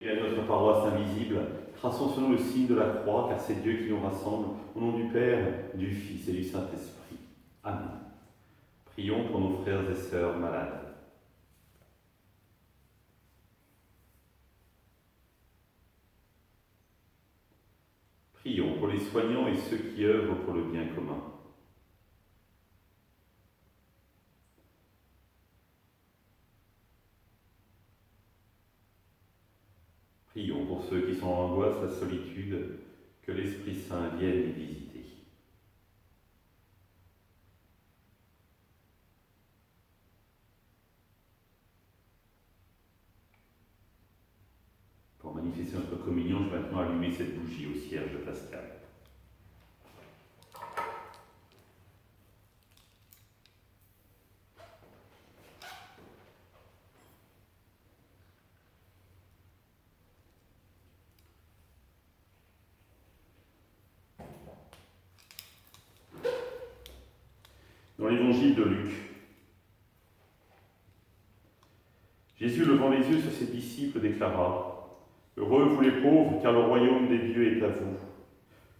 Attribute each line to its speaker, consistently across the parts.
Speaker 1: Et à notre paroisse invisible, traçons sur nous le signe de la croix, car c'est Dieu qui nous rassemble, au nom du Père, du Fils et du Saint-Esprit. Amen. Prions pour nos frères et sœurs malades. Prions pour les soignants et ceux qui œuvrent pour le bien commun. Prions pour ceux qui sont en angoisse, la solitude, que l'Esprit Saint vienne les visiter. Pour manifester notre communion, je vais maintenant allumer cette bougie au cierge pascal. Dans l'évangile de Luc, Jésus, levant les yeux sur ses disciples, déclara : « Heureux vous les pauvres, car le royaume des dieux est à vous.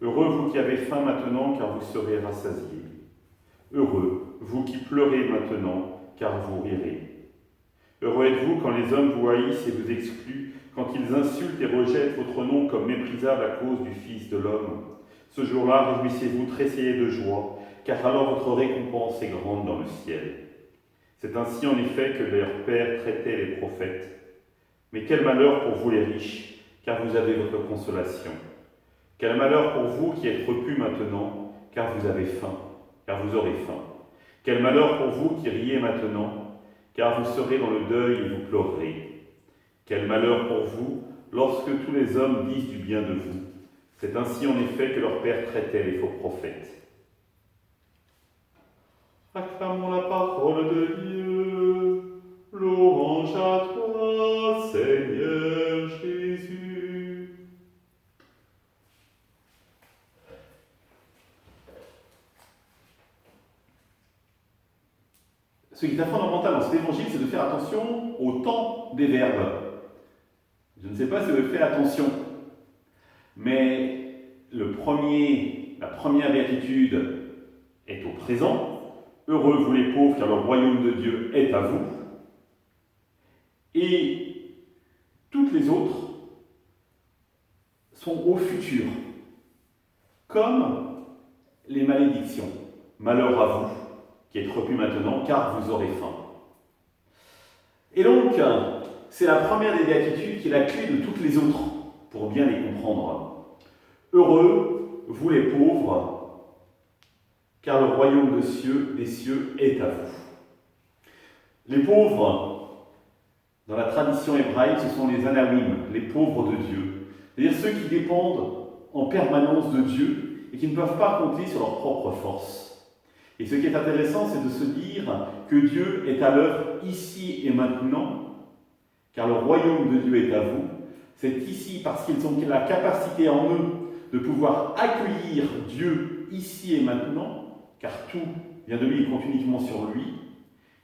Speaker 1: Heureux vous qui avez faim maintenant, car vous serez rassasiés. Heureux vous qui pleurez maintenant, car vous rirez. Heureux êtes-vous quand les hommes vous haïssent et vous excluent, quand ils insultent et rejettent votre nom comme méprisable à cause du Fils de l'homme. Ce jour-là, réjouissez-vous, tressaillez de joie, car alors votre récompense est grande dans le ciel. C'est ainsi en effet que leur père traitait les prophètes. Mais quel malheur pour vous les riches, car vous avez votre consolation. Quel malheur pour vous qui êtes repus maintenant, car vous avez faim, car vous aurez faim. Quel malheur pour vous qui riez maintenant, car vous serez dans le deuil et vous pleurerez. Quel malheur pour vous lorsque tous les hommes disent du bien de vous. C'est ainsi en effet que leur père traitait les faux prophètes. Acclamons la parole de Dieu. Louange à toi, Seigneur Jésus. Ce qui est fondamental dans cet évangile, c'est de faire attention au temps des verbes. Je ne sais pas si vous avez fait attention, mais la première béatitude est au présent. Heureux vous les pauvres, car le royaume de Dieu est à vous. Et toutes les autres sont au futur, comme les malédictions. Malheur à vous, qui êtes repus maintenant, car vous aurez faim. Et donc, c'est la première des béatitudes qui est la clé de toutes les autres, pour bien les comprendre. Heureux, vous les pauvres, car le royaume des cieux est à vous. Les pauvres, dans la tradition hébraïque, ce sont les anawim, les pauvres de Dieu. C'est-à-dire ceux qui dépendent en permanence de Dieu et qui ne peuvent pas compter sur leur propre force. Et ce qui est intéressant, c'est de se dire que Dieu est à l'œuvre ici et maintenant, car le royaume de Dieu est à vous. C'est ici parce qu'ils ont la capacité en eux de pouvoir accueillir Dieu ici et maintenant, car tout vient de lui et compte uniquement sur lui,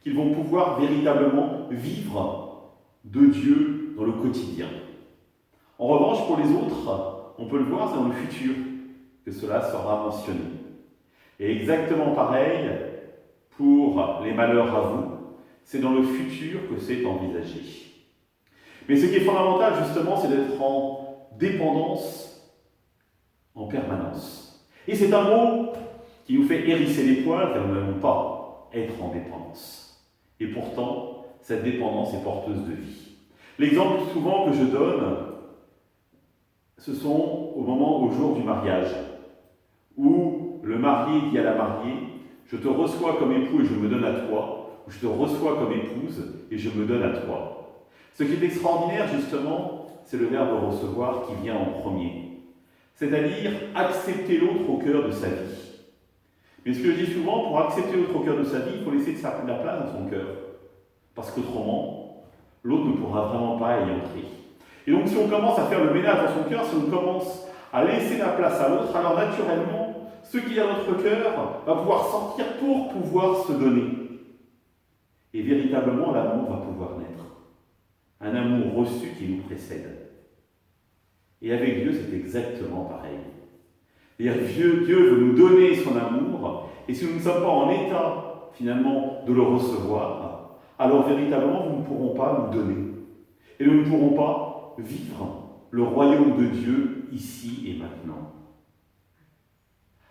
Speaker 1: qu'ils vont pouvoir véritablement vivre de Dieu dans le quotidien. En revanche, pour les autres, on peut le voir, c'est dans le futur que cela sera mentionné. Et exactement pareil pour les malheurs à vous, c'est dans le futur que c'est envisagé. Mais ce qui est fondamental, justement, c'est d'être en dépendance en permanence. Et c'est un mot qui nous fait hérisser les poils, car nous n'allons pas être en dépendance. Et pourtant, cette dépendance est porteuse de vie. L'exemple souvent que je donne, ce sont au jour du mariage, où le marié dit à la mariée : « Je te reçois comme époux et je me donne à toi », ou « Je te reçois comme épouse et je me donne à toi ». Ce qui est extraordinaire, justement, c'est le verbe recevoir qui vient en premier. C'est-à-dire accepter l'autre au cœur de sa vie. Mais ce que je dis souvent, pour accepter l'autre au cœur de sa vie, il faut laisser de la place dans son cœur. Parce qu'autrement, l'autre ne pourra vraiment pas y entrer. Et donc si on commence à faire le ménage dans son cœur, si on commence à laisser la place à l'autre, alors naturellement, ce qui est dans notre cœur va pouvoir sortir pour pouvoir se donner. Et véritablement, l'amour va pouvoir naître. Un amour reçu qui nous précède. Et avec Dieu, c'est exactement pareil. C'est-à-dire Dieu veut nous donner son amour, et si nous ne sommes pas en état, finalement, de le recevoir, alors véritablement, nous ne pourrons pas nous donner. Et nous ne pourrons pas vivre le royaume de Dieu ici et maintenant.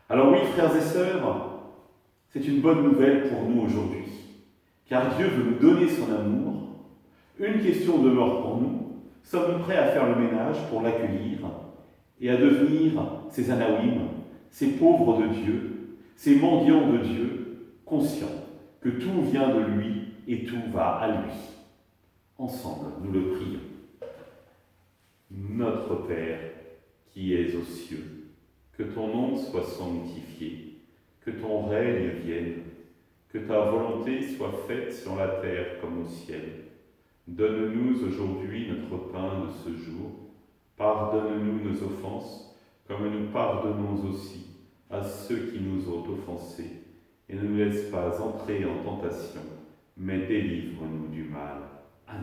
Speaker 1: Alors oui, frères et sœurs, c'est une bonne nouvelle pour nous aujourd'hui, car Dieu veut nous donner son amour. Une question demeure pour nous: sommes-nous prêts à faire le ménage pour l'accueillir et à devenir ces Anawim, ces pauvres de Dieu, ces mendiants de Dieu, conscients que tout vient de lui et tout va à lui. Ensemble, nous le prions. Notre Père, qui es aux cieux, que ton nom soit sanctifié, que ton règne vienne, que ta volonté soit faite sur la terre comme au ciel. Donne-nous aujourd'hui notre pain de ce jour. Pardonne-nous nos offenses, comme nous pardonnons aussi à ceux qui nous ont offensés. Et ne nous laisse pas entrer en tentation, mais délivre-nous du mal. Amen.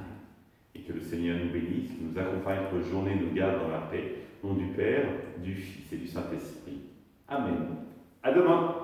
Speaker 1: Et que le Seigneur nous bénisse, nous accompagne notre journée, nous garde dans la paix. Au nom du Père, du Fils et du Saint-Esprit. Amen. À demain.